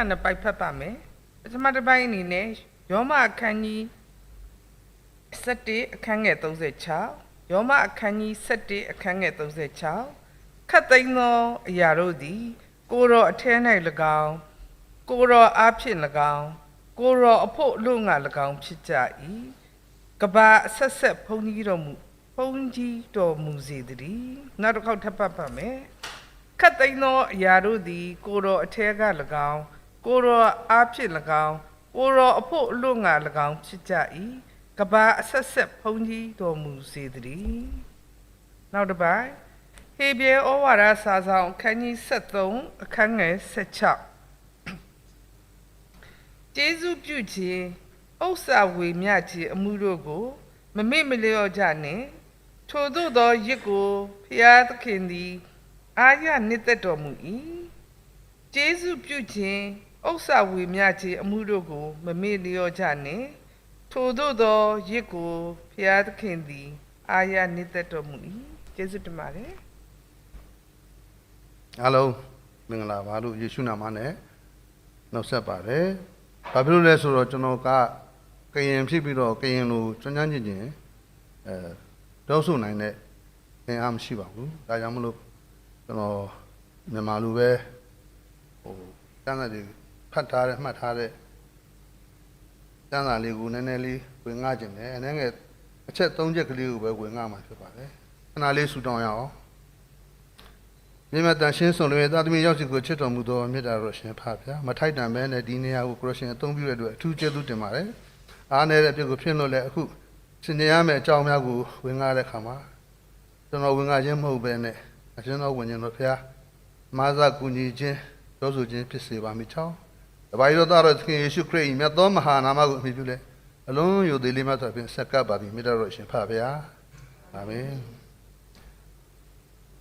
နဲ့ပိုက်ဖက်ပါမယ်ပထမတစ်ပိုင်းအနေနဲ့ယောမအခန်းကြီး7အခန်းငယ်36ယောမအခန်းကြီး7အခန်းငယ်36ခတ်သိမ်းသောအရာတို့သည်ကိုယ်တော်အထဲ၌၎င်းကိုယ်တော်အားဖြင့်၎င်းကိုယ်တော်အဖို့အလို့ငါ၎င်းဖြစ်ကြ၏ကဘာအဆက်ဆက်ဖုန်ကြီးတော်မူစေတည်းနောက်တစ်ခေါက်ထပ်ပတ်ပါမယ်ခတ်သိမ်းသောအရာတို့သည်ကိုယ်တော်အထဲက၎င်းကိုယ်တော်အားဖြင့်၎င်းကိုယ်တော်အဖို့အလို့ငါ၎င်းဖြစ်ကြ၏ကဘာအဆက်ဆက်ဖုန်ကြီးတော်မူစေတည်းနောက်တစ်ပိုင်းဟေဘရဲဩဝါဒစာဆောင်အခန်းကြီး73အခန်းငယ်16ကျေးဇူးပြုခြင်းဥစ္စာဝေမျှခြင်းအမှုတို့ကိုမမေ့မလျော့ကြနှင့်ထိုသို့သောရစ်ကိုဖျားသခင်သည်အာရနှစ်သက်တော်မူ၏ကျေးဇူးပြုခြင်းဥစ္စာဝေမျှခြင်းအမှုတို့ကိုမမေ့လျော့ကြနှင့်ထိုသို့သောရစ်ကိုဖျားသခင်သည်အာရနှစ်သက်တော်မူ၏ကျေးဇူးတင်ပါတယ်အားလုံးမင်္ဂလာပါလို့ယေရှုနာမနဲ့နှုတ်ဆက်ပါတယ်ဘာဖြစ်လို့လဲဆိုတော့ကျွန်တော်ကကရင်ဖြစ်ပြီးတော့ကရင်လိုကျွမ်းကျင်ချင်းတောက်ဆိုနိုင်တဲ့အင်အားမရှိပါဘူးဒါကြောင့်မလို့ကျွန်တော်မြန်မာလိုပဲတန်းစာတွေဖတ်ထားတဲ့မှတ်ထားတဲ့တန်းစာလေးကိုနည်းနည်းလေးဝင်ငှခြင်းတယ်အနေငယ်အချက်၃ချက်ကလေးကိုပဲဝင်ငှမှာဖြစ်ပါတယ်ခဏလေးဆူတောင်းရအောင်မြတ်တန်ရှင်းဆုံးလွယ်သာသမီရောက်စီကိုချစ်တော်မူသောမေတ္တာတော်ရှင်ဖပါဗျာမထိုက်တန်ပဲနဲ့ဒီနေရာကိုကိုရရှင်အသုံးပြုရတဲ့အတွက်အထူးကျေးဇူးတင်ပါတယ်အားနည်းတဲ့အဖြစ်ကိုဖြစ်လို့လဲအခုစင်ကြရမယ့်အကြောင်းများကိုဝင်ငှတဲ့ခါမှာကျွန်တော်ဝင်ငှခြင်းမဟုတ်ပဲနဲ့အရှင်တော်ဝင်ခြင်းတော်ဖျားမာဇကူညီခြင်းပြောဆိုခြင်းဖြစ်စေပါမိချောင်းတပါးရောသားတော်သခင်ယေရှုခရစ်၏မြတ်သောမဟာနာမကိုအမိပြုလဲအလုံးယိုသေးလေးမှဆိုဖြင့်ဆက်ကပ်ပါပြီမေတ္တာတော်ရှင်ဖပါဗျာအာမင်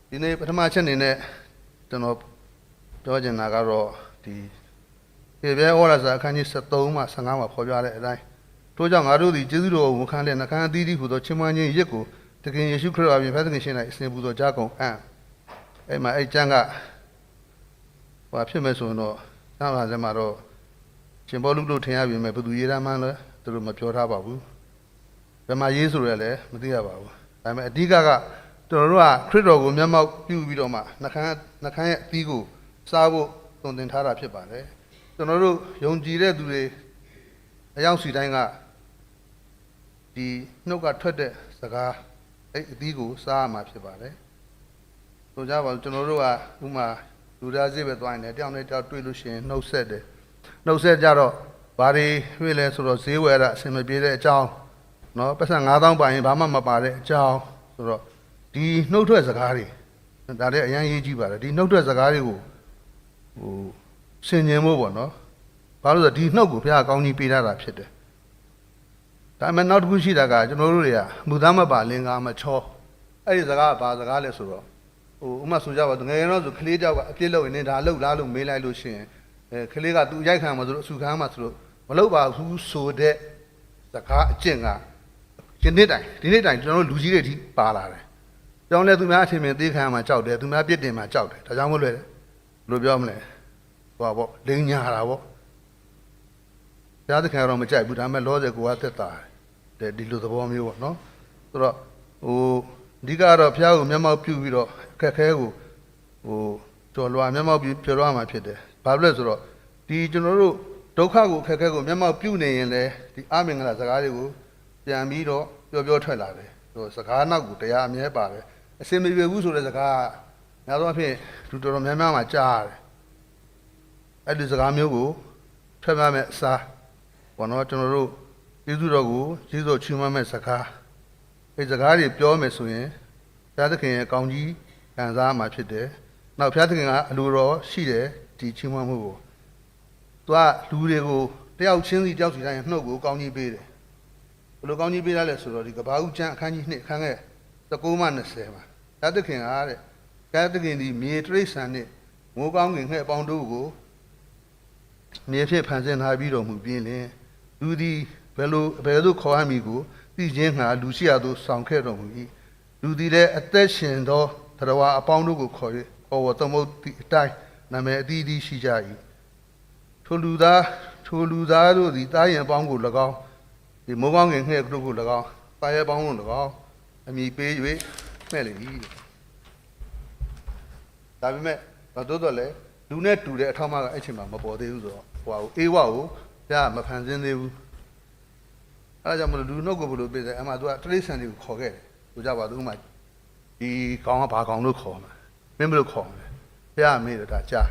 ဒီနေ့ပထမချက်အနေနဲ့ကျွန်တော်ပြောချင်တာကတော့ဒီဟေဘရဲဩဝါဒစာအခန်းကြီး73မှ15မှာဖော်ပြတဲ့အတိုင်းထို့ကြောင့်ငါတို့သည်ကျေးဇူးတော်ကိုဝန်ခံလျက်နှခမ်းအသီးသီးဟူသောချီးမွမ်းခြင်းရစ်ကိုသခင်ယေရှုခရစ်တော်အပြင်ဖခင်သခင်ရှင်၌အစဉ်ပူဇော်ကြကုန်အံ့အဲ့မှာအဲ့ကျမ်းကဘာဖြစ်မဲ့ဆိုရင်တော့ကျမ်းပါစမှာတော့ရှင်ဘောလူလို့ထင်ရပြီမဲ့ဘသူရေးရမှန်းလဲသူတို့မပြောထားပါဘူးဘယ်မှာရေးဆိုရဲလဲမသိရပါဘူးဒါပေမဲ့အဓိကကျွန်တော်တို့ကခရစ်တော်ကိုမျက်မှောက်ပြုပြီးတော့မှနှခမ်းရဲ့အသီးကိုစားဖို့သွန်သင်ထားတာဖြစ်ပါတယ်ကျွန်တော်တို့ယုံကြည်တဲ့သူတွေအယောက်စီတိုင်းကဒီနှုတ်ကထွက်တဲ့စကားအဲ့အသီးကိုစားရမှာဖြစ်ပါတယ်ဆိုကြပါစို့ကျွန်တော်တို့ကဥမာလူသားစစ်ပဲသွားနေတယ်တယောက်နဲ့တယောက်တွေ့လို့ရှိရင်နှုတ်ဆက်တယ်နှုတ်ဆက်ကြတော့ဘာတွေတွေ့လဲဆိုတော့ဈေးဝယ်တာအဆင်မပြေတဲ့အကြောင်းเนาะပတ်စံ9000ပါရင်ဘာမှမပါတဲ့အကြောင်းဆိုတော့ဒီနှုတ်ထွက်စကားတွေဒါလည်းအရင်ရေးကြည့်ပါတယ်ဒီနှုတ်ထွက်စကားတွေကိုဆင်ញင်ဖို့ပေါ့နော်ဘာလို့ဆိုဒီနှုတ်ကိုဘုရားကောင်းကြီးပေးထားတာဖြစ်တယ်ဒါမှနောက်တစ်ခုရှိတာကကျွန်တော်တို့တွေကမူသားမပါလင်္ကာမချောအဲ့ဒီစကားကဘာစကားလဲဆိုတော့ဥမာဆိုကြပါငယ်ငယ်တော့ဆိုကလေးကြောက်ကအပြစ်လုပ်ရင်ဒါလှုပ်လားလို့မေးလိုက်လို့ရှိရင်ကလေးကသူရိုက်ခံမှာဆိုလို့အဆူခံမှာဆိုလို့မလုပ်ပါဘူးဆိုတဲ့စကားအကျင့်ကဒီနေ့တိုင်ကျွန်တော်တို့လူကြီးတွေအထိပါလာတယ်ကြောင်းလဲသူများအထင်မြင်သိခံမှာကြောက်တယ်သူများပြစ်တင်မှာကြောက်တယ်ဒါကြောင့်မို့လဲဘယ်လိုပြောမလဲဟိုပေါ့လိန်ညာတာပေါ့ဘုရားသခင်ကတော့မကြိုက်ဘူးဒါပေမဲ့လောဆယ်ကိုကသက်သာတယ်ဒီလိုသဘောမျိုးပေါ့နော်ဆိုတော့အဓိကတော့ဘုရားကိုမျက်မှောက်ပြုပြီးတော့အခက်ခဲကိုကျော်လွှာမျက်မှောက်ပြုကျော်လွှာမှာဖြစ်တယ်ဘာဖြစ်လဲဆိုတော့ဒီကျွန်တော်တို့ဒုက္ခကိုအခက်ခဲကိုမျက်မှောက်ပြုနေရင်လည်းဒီအမင်္ဂလာစကားတွေကိုပြန်ပြီးတော့ပြောထွက်လာတယ်စကားနောက်ကိုတရားအမြဲပါတယ်အစင်မပြေဘူးဆိုတဲ့စကားများသောအားဖြင့်လူတော်တော်များများမှာကြားရတယ်အဲ့ဒီစကားမျိုးကိုထွက်မှမဲ့အစားဘောနော်ကျွန်တော်တို့ကျေးဇူးတော်ကိုကျေးဇူးချီးမွမ်းမဲ့စကားအဲ့စကားတွေပြောမယ်ဆိုရင်ဘုရားသခင်ရဲ့ကောင်းကြီးခံစားမှာဖြစ်တယ်နောက်ဘုရားသခင်ကအလိုတော်ရှိတယ်ဒီချီးမွမ်းမှုကိုသူကလူတွေကိုတယောက်ချင်းစီတယောက်စီတိုင်းနှုတ်ကိုကောင်းကြီးပေးတယ်ဘယ်လိုကောင်းကြီးပေးရလဲဆိုတော့ဒီကဘာဦးကျမ်းအခန်းကြီး2အခန်းငယ်19မှ20မှာဘုရားသခင်ကတဲ့ဘုရားသခင်ဒီမြေတရိษံနဲ့ငိုးကောင်းငင်ငှဲ့အပေါင်းတို့ကိုမြေဖြစ်ဖန်ဆင်းထားပြီးတော်မူပြီးလင်လူသည်ဘယ်သို့ခေါ်ရမည်ကိုသိခြင်းငှာလူရှိရသို့ဆောင်ခဲ့တော်မူ၏လူသည်လည်းအသက်ရှင်သောတရားဝါအပေါင်းတို့ကိုခေါ်ဝေါ်သမုတ်သည့်အတိုင်းနာမည်အသီးသီးရှိကြ၏ ထိုလူသားတို့သည်တားရင်ပေါင်းကို၎င်းဒီမိုးကောင်းငယ်ငှဲ့တို့ကို၎င်းတာရဲပေါင်းကို၎င်းအမိပေး၍မှဲ့လေ၏ဒါပေမဲ့ဘာတို့တော့လဲလူနဲ့တူတဲ့အထောက်အမကအဲ့ချိန်မှာမပေါ်သေးဘူးဆိုတော့ဟိုအေးဝကိုပြမဖန်ဆင်းသေးဘူးအဲ့ဒါကြောင့်မလို့လူနှုတ်ကိုဘယ်လိုပြေးစဲအမှသူကတရိษံတွေကိုခေါ်ခဲ့တယ်ဆိုကြပါသူ့မှာဒီကောင်ကဘာကောင်လို့ခေါ်မှာမင်းဘယ်လိုခေါ်မလဲပြမေးတော့ဒါကြား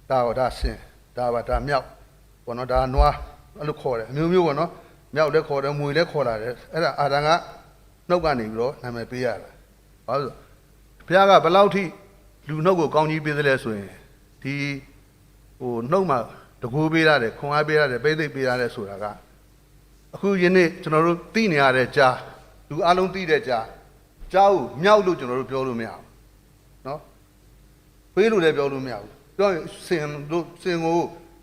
ဒါတော့ဒါဆင်းဒါပါဒါမြောက်ဘောနော်ဒါနွားအဲ့လိုခေါ်တယ်အမျိုးမျိုးပေါ့နော်မြောက်လည်းခေါ်တယ်မွေလည်းခေါ်လာတယ်အဲ့ဒါအာဒံကနှုတ်ကနေပြီးတော့နာမည်ပေးရတာဘာလို့ဘုရားကဘယ်လောက်ထိလူနှုတ်ကိုကောင်းကြီးပေးသလဲဆိုရင်ဒီဟိုနှုတ်မှာတကူပေးရတယ်ခွန်အားပေးရတယ်ပိသိက်ပေးရတယ်ဆိုတာကအခုယနေ့ကျွန်တော်တို့သိနေရတဲ့ကြားလူအလုံးသိတဲ့ကြားကိုမြောက်လို့ကျွန်တော်တို့ပြောလို့မရဘူးနော်ပေးလို့လည်းပြောလို့မရဘူးပြောရင်စင်ကို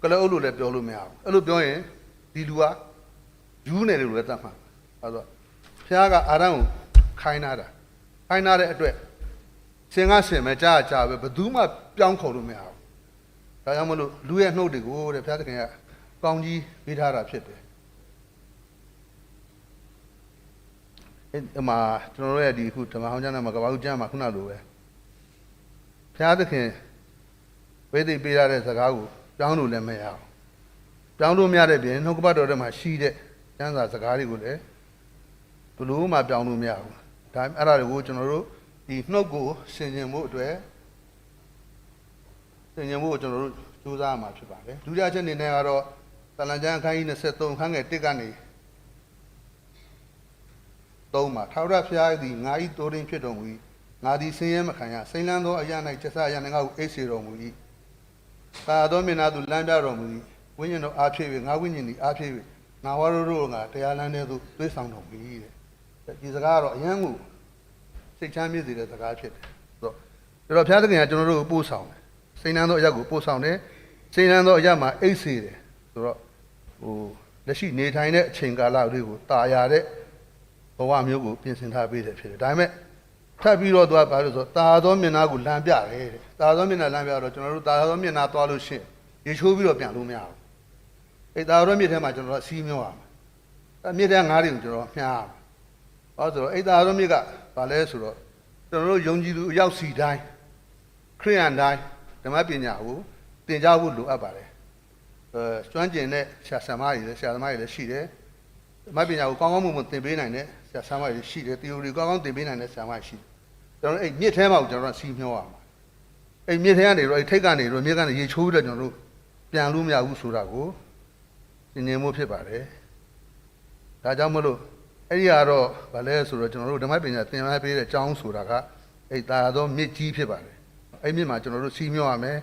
ကလေးအုပ်လို့လည်းပြောလို့မရဘူးအဲ့လိုပြောရင်ဒီလူကယူနေတယ်လို့လည်းသတ်မှတ်အဲ့တော့ဘုရားကအာရန်ကိုခိုင်းနာတဲ့အတွက်စင်ကစင်ပဲကြားပဲဘယ်သူမှပြောင်းခေါ်လို့မရဘူးဒါကြောင့်မလို့လူရဲ့နှုတ်တွေကိုတဲ့ဘုရားသခင်ကကောင်းကြီးပေးထားတာဖြစ်တယ်အဲ့မှာကျွန်တော်တို့ရဲ့ဒီခုဓမ္မဟောင်းကျမ်းမှာကပ္ပဦးကျမ်းမှာခုနလိုပဲဘုရားသခင်ဝိသိပေးရတဲ့စကားကိုပြောင်းလို့လည်းမရအောင်ပြောင်းလို့မရတဲ့ပြင်နှုတ်ကပတ်တော်ထဲမှာရှိတဲ့ကျမ်းစာစကားတွေကိုလည်းဘလို့မှပြောင်းလို့မရဘူးဒါအဲ့ဒါတွေကိုကျွန်တော်တို့ဒီနှုတ်ကိုဆင်ခြင်ဖို့အတွက်ဆင်ခြင်ဖို့ကျွန်တော်တို့ကြိုးစားမှာဖြစ်ပါတယ်ဒုတိယချက်အနေနဲ့ကတော့တလန်ကျမ်းအခန်းကြီး23ခန်းငယ်1ကနေ3မှာထာဝရဘုရားသည်ငါ၏တိုးရင်းဖြစ်တော်မူ၏ငါသည်ဆင်းရဲမခံရစိမ့်လန်းသောအရာ၌ကျဆရာနှင့်ငါ့ကိုအိပ်စေတော်မူ၏သာသောမျက်နှာသို့လမ်းပြတော်မူ၏ဝိညာဉ်တော်အားဖြည့်၍ငါဝိညာဉ်သည်အားဖြည့်၍ငါဝါတို့ငါတရားလမ်းထဲသို့သွေးဆောင်တော်မူ၏တဲ့ဒီစကားကတော့အယံကိုစိတ်ချမ်းမြေ့စေတဲ့စကားဖြစ်တယ်ဆိုတော့ဘုရားသခင်ကကျွန်တော်တို့ကိုပို့ဆောင်တယ်စိမ့်လန်းသောအရာကိုပို့ဆောင်တယ်စိမ့်လန်းသောအရာမှာအိပ်စေတယ်ဆိုတော့ဟိုလက်ရှိနေထိုင်တဲ့အချိန်ကာလတွေကိုတာယာတဲ့ဘဝမျိုးကိုပြင်ဆင်ထားပေးတယ်ဖြစ်တယ်ဒါပေမဲ့ထပ်ပြီးတော့သူကဘာလို့ဆိုတာသောမျက်နှာကိုလမ်းပြတယ်တဲ့တာသောမျက်နှာလမ်းပြတော့ကျွန်တော်တို့တာသောမျက်နှာသွားလို့ရှိရင်ရေချိုးပြီးတော့ပြန်လို့မရဘူးအဲ့တာသောမျက်ထဲမှာကျွန်တော်တို့စီးမျောရမှာအဲ့မျက်ထဲငါးတွေကိုကျွန်တော်မျှားရမှာဟောဆိုတော့အဲ့တာသောမျက်ကဘာလဲဆိုတော့ကျွန်တော်တို့ယုံကြည်သူအရောက်စီတိုင်းခရိယန်တိုင်းဓမ္မပညာကိုသင်ကြားဖို့လိုအပ်ပါတယ်ကျွမ်းကျင်တဲ့ဆရာသမားတွေလည်းရှိတယ်ဓမ္မပညာကိုကောင်းကောင်းမွန်မွန်သင်ပေးနိုင်တဲ့ဆရာသမားတွေရှိတယ်သီအိုရီကောင်းကောင်းသင်ပေးနိုင်တဲ့ဆရာသမားရှိတယ်ကျွန်တော်အဲ့မြစ်ထဲမှာကျွန်တော်တို့စီးမျောရမှာအဲ့မြစ်ထဲကနေတော့အဲ့ထိတ်ကနေတော့မြစ်ကနေရေချိုးပြီးတော့ကျွန်တော်တို့ပြန်လို့မရဘူးဆိုတာကိုသင်ញင်မှုဖြစ်ပါတယ်ဒါကြောင့်မလို့အဲ့ဒီကတော့ဗာလဲဆိုတော့ကျွန်တော်တို့ဓမ္မပညာသင်ပေးတဲ့အကြောင်းဆိုတာကအဲ့တာသောမြစ်ကြီးဖြစ်ပါတယ်အဲ့မြစ်မှာကျွန်တော်တို့စီးမျောရမယ်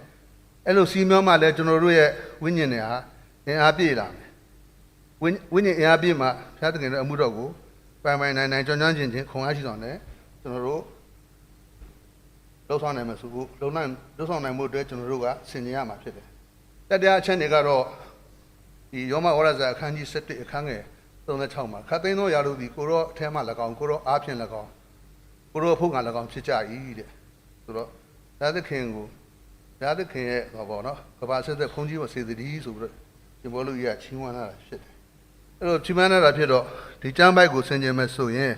အဲ့လိုစီးမျောမှလည်းကျွန်တော်တို့ရဲ့ဝိညာဉ်တွေဟာအင်အားပြည့်လာမယ်ဝိညာဉ်အင်အားပြည့်မှဘုရားသခင်ရဲ့အမှုတော်ကိုပိုင်နိုင်ကြွချင်းခုံအားရှိဆောင်တယ်ကျွန်တော်တို့လှုပ်ဆောင်နိုင်မယ်ဆိုဖို့လှုပ်ဆောင်နိုင်မှုအတွက်ကျွန်တော်တို့ကဆင်ခြင်ရမှာဖြစ်တယ်တတိယအချက်တွေကတော့ဒီယောမဝရဇာအခန်းကြီး7အခန်းငယ်36မှာခတ်သိမ်းသောယာတို့သည်ကိုရောအထဲမှ၎င်းကိုရောအားဖြင့်၎င်းကိုရောအဖို့က၎င်းဖြစ်ကြ၏တဲ့ဆိုတော့ဘုရားသခင်ရဲ့ဘောနော်ကဘာဆက်တဲ့ဘုန်းကြီးမစေတည်းဆိုပြီးတော့ဒီဘောလူကြီးကချီးမွမ်းလာတာဖြစ်တယ်အဲ့တော့ချီးမွမ်းလာတာဖြစ်တော့ဒီကျမ်းပိုက်ကိုဆင်ခြင်မဲ့ဆိုရင်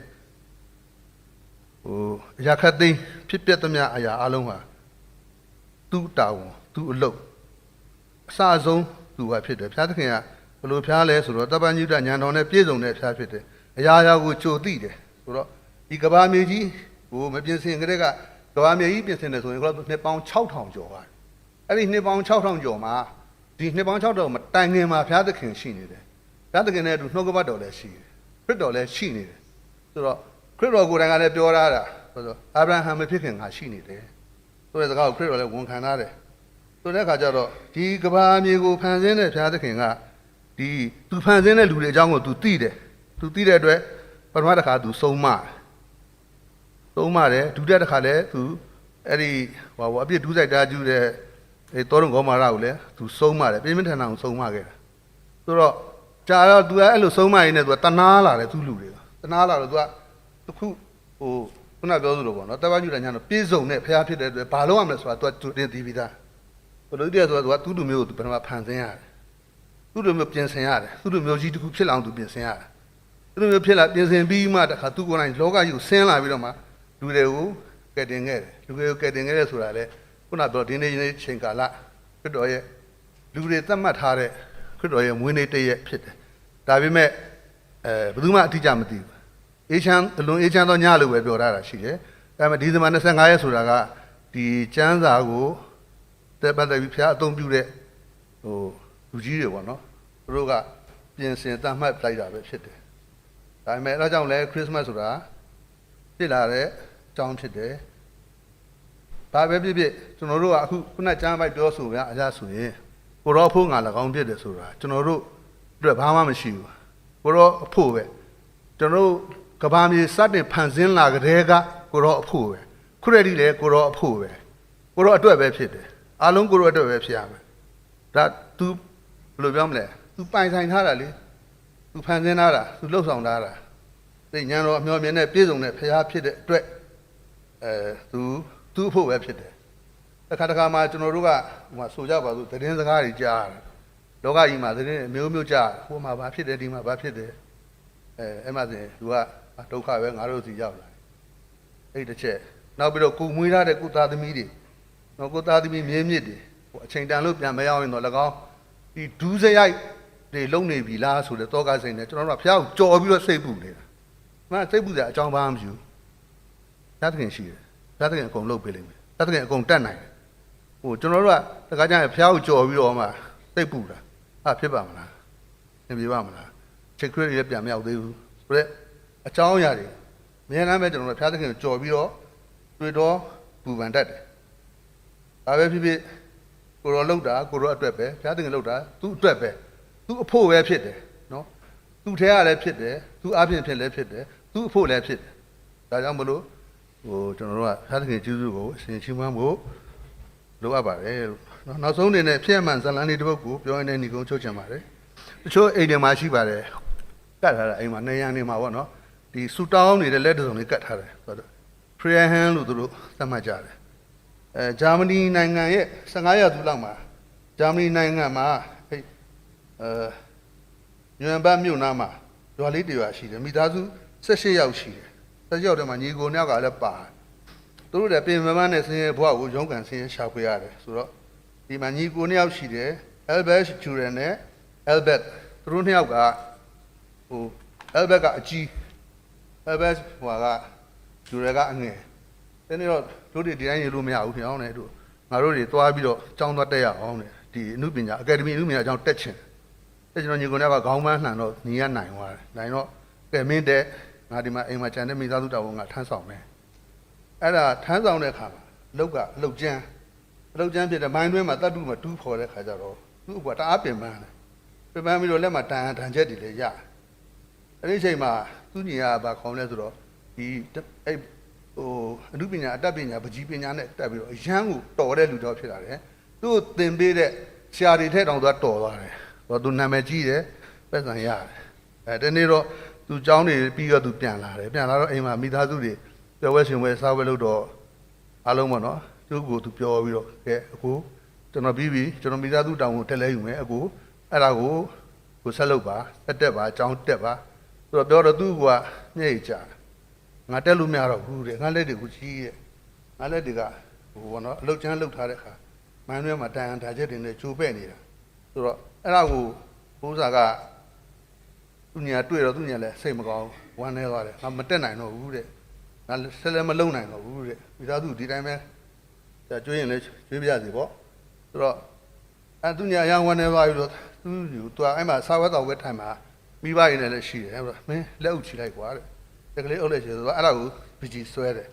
ဟိုအရာခတ်သိမ်းဖြစ်ပျက်သမျှအရာအလုံးဟာသူ့တာဝန်သူ့အလုပ်အစအဆုံးသူကဖြစ်တယ်ဘုရားသခင်ကဘယ်လိုဖျားလဲဆိုတော့တပ္ပညုတညာတော်နဲ့ပြည့်စုံတဲ့ဖျားဖြစ်တယ်အရာရာကိုကြိုသိတယ်ဆိုတော့ဒီကဘာမြေကြီးကိုမပြင်ဆင်ကြတဲ့ကကဘာမြေကြီးပြင်ဆင်တယ်ဆိုရင်ကတော့နှစ်ပေါင်း6000ကျော်ပါအဲ့ဒီနှစ်ပေါင်း6000ကျော်မှာဒီနှစ်ပေါင်း6000မှာတိုင်ငင်မှာဘုရားသခင်ရှိနေတယ်ဘုရားသခင်နဲ့အတူနှုတ်ကပတ်တော်လည်းရှိတယ်ခရစ်တော်လည်းရှိနေတယ်ဆိုတော့ခရစ်တော်ကိုယ်တိုင်ကလည်းပြောထားတာဆိုတော့အာဗြဟံမဖြစ်ခင်ငါရှိနေတယ်ဆိုတဲ့စကားကိုခရစ်တော်လည်းဝန်ခံထားတယ်ဆိုတဲ့အခါကျတော့ဒီကဘာမြေကိုဖန်ဆင်းတဲ့ဘုရားသခင်ကဒီသူဖန်ဆင်းတဲ့လူတွေအကြောင်းကိုသူသိတယ်သူသိတဲ့အတွက်ပထမတစ်ခါသူဆုံးမတယ်ဒုတိယတစ်ခါလည်းသူအဲ့ဒီဟိုအပြစ်ဒူးဆိုင်တာကျူးတဲ့အဲတောရုံဂေါမာရကိုလည်းသူဆုံးမတယ်ပြင်းပြင်းထန်ထန်ကိုဆုံးမခဲ့တာဆိုတော့ကြာတော့သူကအဲ့လိုဆုံးမရင်းနဲ့သူကတနာလာတယ်သူ့လူတွေကတနာလာတော့သူကတခုဟိုခုနပြောသလိုပေါ့နော်တပ္ပညုတညာတော့ပြည့်စုံတဲ့ဖျားဖြစ်တဲ့အတွက်ဘာလို့ရမလဲဆိုတာသူကတင်သိပြီးသားဘယ်လိုတည်းဆိုတော့သူကသူ့လူမျိုးကိုသူပထမဖန်ဆင်းရတယ် သူတို့မျိုးပြင်ဆင်ရတယ်သူတို့မျိုးကြီးတစ်ခုဖြစ်လာအောင်သူပြင်ဆင်ရတယ်သူတို့မျိုးဖြစ်လာပြင်ဆင်ပြီးမှတခါသူကိုယ်တိုင်လောကကြီးကိုဆင်းလာပြီးတော့မှလူတွေကိုကယ်တင်ခဲ့တယ်လူတွေကိုကယ်တင်ခဲ့တယ်ဆိုတာလေခုနပြောဒီနေ့ချိန်ကာလခရစ်တော်ရဲ့လူတွေသတ်မှတ်ထားတဲ့ခရစ်တော်ရဲ့မွေးနေ့တည့်ရက်ဖြစ်တယ်ဒါပေမဲ့ဘယ်သူမှအတိအကျမသိဘူးအေးချမ်းအလွန်အေးချမ်းသောညလို့ပဲပြောထားတာရှိတယ်ဒါပေမဲ့ဒီဇင်ဘာ25ရက်ဆိုတာကဒီကျမ်းစာကိုတက်ပတ်သက်ပြီးဖျားအသုံးပြုတဲ့လူကြီးတွေပေါ့နော်သူတို့ကပြင်ဆင်သတ်မှတ်လိုက်တာပဲဖြစ်တယ်ဒါပေမဲ့အဲဒါကြောင့်လဲခရစ်စမတ်ဆိုတာဖြစ်လာတဲ့အကြောင်းဖြစ်တယ်ဒါပဲဖြစ်ဖြစ်ကျွန်တော်တို့ကအခုခုနကျမ်းပိုက်ပြောဆိုဗျာအရာဆိုရင်ကိုရောအဖို့ငါ၎င်းဖြစ်တယ်ဆိုတာကျွန်တော်တို့အတွက်ဘာမှမရှိဘူးကိုရောအဖို့ပဲကျွန်တော်တို့ကဘာမြေစတင်ဖန်ဆင်းလာကြတဲ့ကကိုရောအဖို့ပဲခုရည်လည်းကိုရောအဖို့ပဲကိုရောအတွက်ပဲဖြစ်တယ်အားလုံးကိုရောအတွက်ပဲဖြစ်ရမယ်ဒါ तू ဘယ်လိုပြောမလဲ तू ပိုင်ဆိုင်ထားတာလေ तू ဖန်ဆင်းထားတာ तू လှုပ်ဆောင်ထားတာသိဉာဏ်တော်အမျှော်မြင်နဲ့ပြည့်စုံတဲ့ဖရားဖြစ်တဲ့အတွက်သူအဖို့ပဲဖြစ်တယ်တစ်ခါမှကျွန်တော်တို့ကဟိုမှာဆိုကြပါစို့သတင်းစကားတွေကြားရတယ်လောကကြီးမှာသတင်းအမျိုးမျိုးကြားဟိုမှာဘာဖြစ်တယ်ဒီမှာဘာဖြစ်တယ်အဲ့မှာဆိုရင်သူကဒုက္ခပဲငါတို့စီရောက်လာအဲ့တစ်ချက်နောက်ပြီးတော့ကိုမွေးထားတဲ့ကုသားသမီးတွေနော်ကိုသားသမီးမြင်းမြစ်တွေဟိုအချိန်တန်လို့ပြန်မရောက်ရင်တော့၎င်းဒီဒူးစရိုက်တွေလုံနေပြီလားဆိုတဲ့တောကစိတ်နဲ့ကျွန်တော်တို့ကဖျားကိုကြော်ပြီးတော့စိတ်ပူနေတာမှစိတ်ပူတဲ့အကြောင်းဘာမှမရှိဘူးသတ်ခင်ရှိတယ်သတ်ခင်အကုန်လုပ်ပေးလိမ့်မယ်သတ်ခင်အကုန်တတ်နိုင်တယ်ဟိုကျွန်တော်တို့ကတခါကျရင်ဖျားကိုကြော်ပြီးတော့မှစိတ်ပူတာဖြစ်ပါမလားသင်ပြပါမလားချက်ခရစ်တွေပြန်မရောက်သေးဘူးဆိုတော့အကြောင်းအရာတွေအများအားပဲကျွန်တော်တို့ဖျားသခင်ကိုကြော်ပြီးတော့တွေ့တော့ပူပန်တတ်တယ်ဒါပဲဖြစ်ဖြစ်ကိုရောလောက်တာကိုရောအတွက်ပဲဖျားသခင်လောက်တာသူ့အတွက်ပဲသူ့အဖို့ပဲဖြစ်တယ်နော်သူ့ထဲကလည်းဖြစ်တယ်သူ့အပြင်ဖြစ်လည်းဖြစ်တယ်သူ့အဖို့လည်းဖြစ်တယ်ဒါကြောင့်မလို့ကျွန်တော်တို့ကဖျားသခင်ကျေးဇူးကိုအရှင်ချီးမွမ်းဖို့လိုအပ်ပါတယ်နော်နောက်ဆုံးအနေနဲ့ဖြစ်မှန်ဇလန်းလေးတစ်ပုဒ်ကိုပြောရင်းနဲ့ညီကုန်းချုပ်ချင်ပါတယ်တချို့အိမ်တွေမှာရှိပါတယ်ကတ်ထားတာအိမ်မှာနေရန်နေမှာပေါ့နော်ဒီဆူတောင်းနေတဲ့လက်တစုံလေးကတ်ထားတယ်ဆိုတော့ prayer hand လို့သူတို့သတ်မှတ်ကြတယ်ဂျာမနီနိုင်ငံရဲ့15ရာစုလောက်မှာဂျာမနီနိုင်ငံမှာညွန်ဘတ်မြို့နားမှာရွာလေးတရွာရှိတယ်မိသားစု18ယောက်ရှိတယ်18ယောက်တည်းမှာညီကိုနှစ်ယောက်ကလည်းပါသူတို့လည်းပြင်မမနဲ့ဆင်းရဲဘဝကိုရုန်းကန်ဆင်းရဲရှာဖွေရတယ်ဆိုတော့ဒီမှာညီကိုနှစ်ယောက်ရှိတယ် Albert Juren နဲ့ Albert သူတို့နှစ်ယောက်ကAlbert ကအကြီး Albert ဟိုကJuren ကအငယ်တနေ့တော့တို့တွေဒီတိုင်းနေလို့မရဘူးခင်ဗျာနဲ့တို့ငါတို့တွေသွားပြီးတော့ကျောင်းသွားတက်ရအောင်တဲ့ဒီအမှုပညာအကယ်ဒမီအမှုပညာကျောင်းတက်ချင်တက်ကျွန်တော်ညီကိုနှစ်ယောက်ကခေါင်းမန်းလှန်တော့ညီကနိုင်သွားတယ်နိုင်တော့ကဲမင်းတဲ့ငါဒီမှာအိမ်မှာကျန်တဲ့မိသားစုတော်ကထမ်းဆောင်မယ်အဲ့ဒါထမ်းဆောင်တဲ့အခါမှာအလုတ်ကျန်းဖြစ်တဲ့မိုင်းတွင်းမှာတတ်တူမှာတူးဖော်တဲ့ခါကျတော့သူ့အကွာတအားပင်ပန်းတယ်ပင်ပန်းပြီးတော့လက်မှာတန်ချက်တွေလည်းရအဲ့ဒီအချိန်မှာသူညီကဘာခေါင်းလဲဆိုတော့ဒီအဲ့အမှုပညာအတတ်ပညာပကြီးပညာနဲ့တက်ပြီးတော့အရန်ကိုတော်တဲ့လူတော်ဖြစ်လာတယ်သူ့သင်ပေးတဲ့ဆရာတွေထက်တောင်သူကတော်သွားတယ်သူနာမည်ကြီးတယ်ပတ်စံရတယ်တနေ့တော့သူเจ้าနေပြီးတော့သူပြန်လာတော့အိမ်မှာမိသားစုတွေပြောဝဲရှင်ဝဲစားဝဲလို့တော့အားလုံးပေါ့နော်သူ့ကိုသူပြောပြီးတော့ကဲအခုကျွန်တော်ပြီးပြီကျွန်တော်မိသားစုတောင်ကိုတက်လဲယူမယ်အခုအဲ့ဒါကိုဆက်လုပ်ပါတက်ပါအကြောင်းတက်ပါဆိုတော့ပြောတော့သူ့ကညှိကြငါတက်လို့မရတော့ဘူးတဲ့ငါလက်တွေကိုကြီးရဲ့ငါလက်တွေကဟိုဘောနော်အလုတ်ချမ်းလုတ်ထားတဲ့အခါမိုင်းထဲမှာတန်ထားချက်တွေနဲ့ချိုးပဲ့နေတာဆိုတော့အဲ့ဒါကိုဘိုးစာကသူညာတွေ့တော့သူညာလည်းစိတ်မကောင်းဝမ်းနေသွားတယ်ငါမတက်နိုင်တော့ဘူးတဲ့ငါဆက်လည်းမလုံနိုင်တော့ဘူးတဲ့မိသားစုဒီတိုင်းပဲကျွေးရင်လည်းကျွေးပြရစီပေါ့ဆိုတော့အဲ့သူညာရန်ဝမ်းနေသွားပြီတော့သူအဲ့မှာစာဝတ်တော်ဝဲထိုင်မှာမိဘရင်းနဲ့လည်းရှိတယ်အဲ့တော့မင်းလက်အုပ်ချလိုက်ကွာတဲ့တကလေးအုပ်လိုက်ချင်ဆိုတော့အဲ့ဒါကိုပကြီးဆွဲတယ်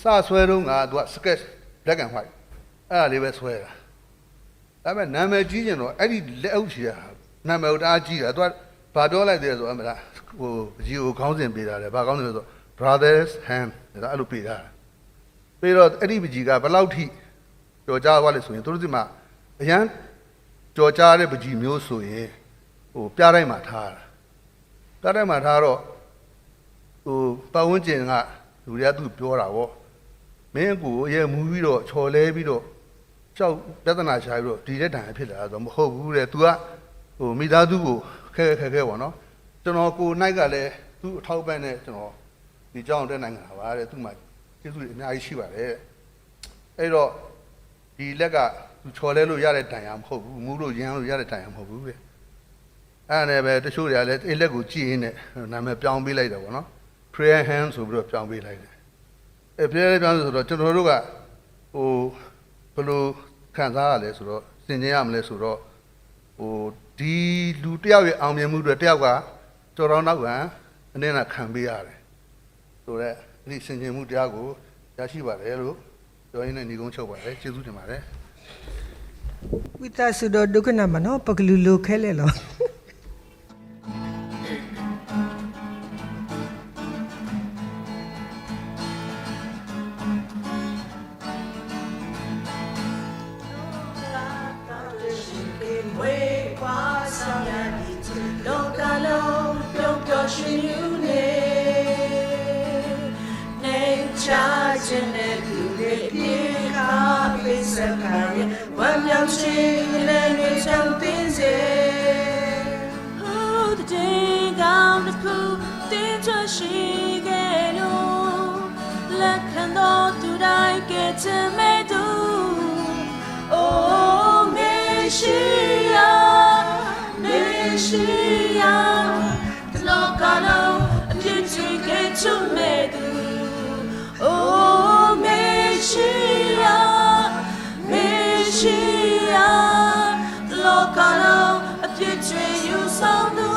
စဆွဲတော့ငါသူက sketch black and white အဲ့ဒါလေးပဲဆွဲတာဒါပေမဲ့နာမည်ကြီးကျင်တော့အဲ့ဒီလက်အုပ်ချီတာနာမည်ကိုတအားကြီးတာသူကဘာပြောလိုက်တယ်ဆိုတော့အမလားဟိုပကြီးကိုခေါင်းစဉ်ပေးတာလေဘာခေါင်းစဉ်လဲဆိုတော့ brothers hand ဒါအဲ့လိုပေးတာပြီးတော့အဲ့ဒီပကြီးကဘယ်လောက်ထိကြော်ကြားသွားလဲဆိုရင်သူတို့ဒီမှာအရန်ကြော်ကြားတဲ့ပကြီးမျိုးဆိုရင်ဟိုပြားတိုင်းမှာထားတာပြားတိုင်းမှာထားတော့ဟိုပတ်ဝန်းကျင်ကလူတွေကသူ့ပြောတာဗောမင်းကိုရဲမူပြီးတော့ချော်လဲပြီးတော့ကြောက်ပြဿနာရှာပြီးတော့ဒီတဲ့တန်ဖြစ်လာတော့မဟုတ်ဘူးတဲ့ तू က ဟိုမိသားစုကိုခဲပေါ့နော်ကျွန်တော်ကိုနိုင်ကလည်းသူ့အထောက်ပံ့နဲ့ကျွန်တော်ဒီကြောင်းတက်နိုင်ငံပါတဲ့သူ့မှာကျေးဇူးတွေအများကြီးရှိပါတယ်အဲ့တော့ဒီလက်ကသူချော်လဲလို့ရတဲ့တန်ရာမဟုတ်ဘူးမူးလို့ရမ်းလို့ရတဲ့တန်ရာမဟုတ်ဘူးတဲ့အဲ့ဒါနဲ့ပဲတချို့တွေကလည်းအဲ့လက်ကိုကြည့်ရင်းနဲ့နာမည်ပြောင်းပေးလိုက်တယ်ပေါ့နော် prayer hand ဆိုပြီးတော့ပြောင်းပေးလိုက်တယ်အဲ့ prayer ပြောင်းဆိုတော့ကျွန်တော်တို့ကဟိုဘယ်လိုခံစားရလဲဆိုတော့သင်ကျင်ရမလဲဆိုတော့ဟိုဒီလူတယောက်ရဲ့အောင်မြင်မှုတွေတယောက်ကကြော်တော်နောက်ကအနည်းနဲ့ခံပေးရတယ်ဆိုတော့အဲ့ဒီသင်ကျင်မှုတရားကိုရရှိပါတယ်လို့ပြောရင်းနဲ့ညီကုန်းချုပ်ပါတယ်ကျေးဇူးတင်ပါတယ်ဝိသဆုတော်ဒုက္ခနာမနော်ပကလူလိုခဲလေလော万秒起来，越唱变色。Oh, the day down the pool, 定着是给路，来看到都来给这美度。Oh, 美西呀，美西呀，老高楼，天气给出美度。Oh, 美西呀。ရှိရာလောကလုံးအပြည့်ကျွေယူဆောင်သူ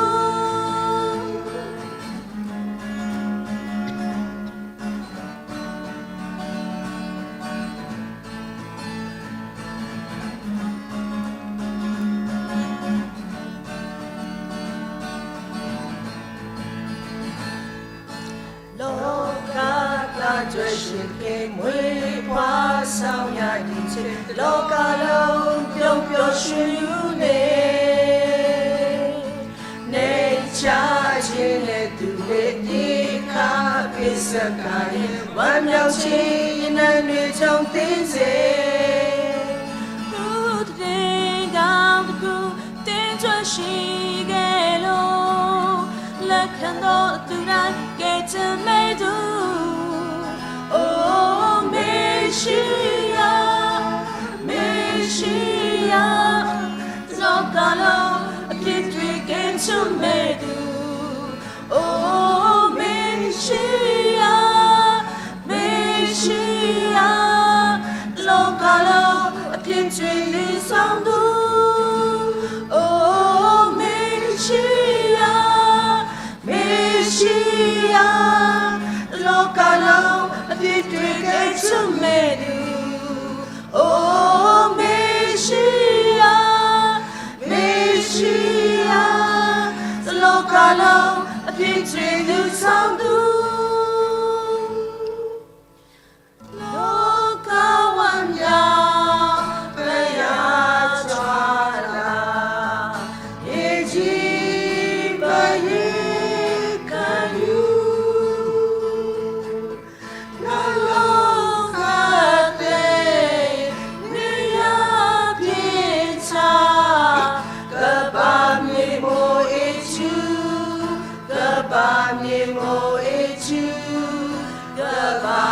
လောကကကျွေရှိခေမွေဖွာဆောင်ရည်ချေလောကလုံးပြုံးပျော်ရွှင်ယူနေချခြင်းနဲ့သူလေးဒီခါပိစကားရင်ဝမ်းမြောက်ခြင်းနဲ့တွေချုံသိစေ Today down the pool တင်ကြရှိခဲ့လို့လက်ခံတော့သူတိုင်းကဲချင်မေတူ Oh မရှိရမရှိရလောကလုံးအပြည့်တွေကင်းချမေတူ Oh မရှိရမရှိရလောကလုံးအပြည့်တွေလေးဆောင်သူ Oh မရှိရမရှိရလောကလုံးအပြည့်တွေကင်းချမေတူ Oh မရှိရမရှိရလောကလုံးအပြည့်တွေလူဆောင်သူလောကဝမ်းမြောက်ဘယာချွာလာရေကြီးပရေကယူလောကတဲ့နေရပြေချကဘာမြေမိုးအေချူကဘာမြေမိုးအေချူကဘာ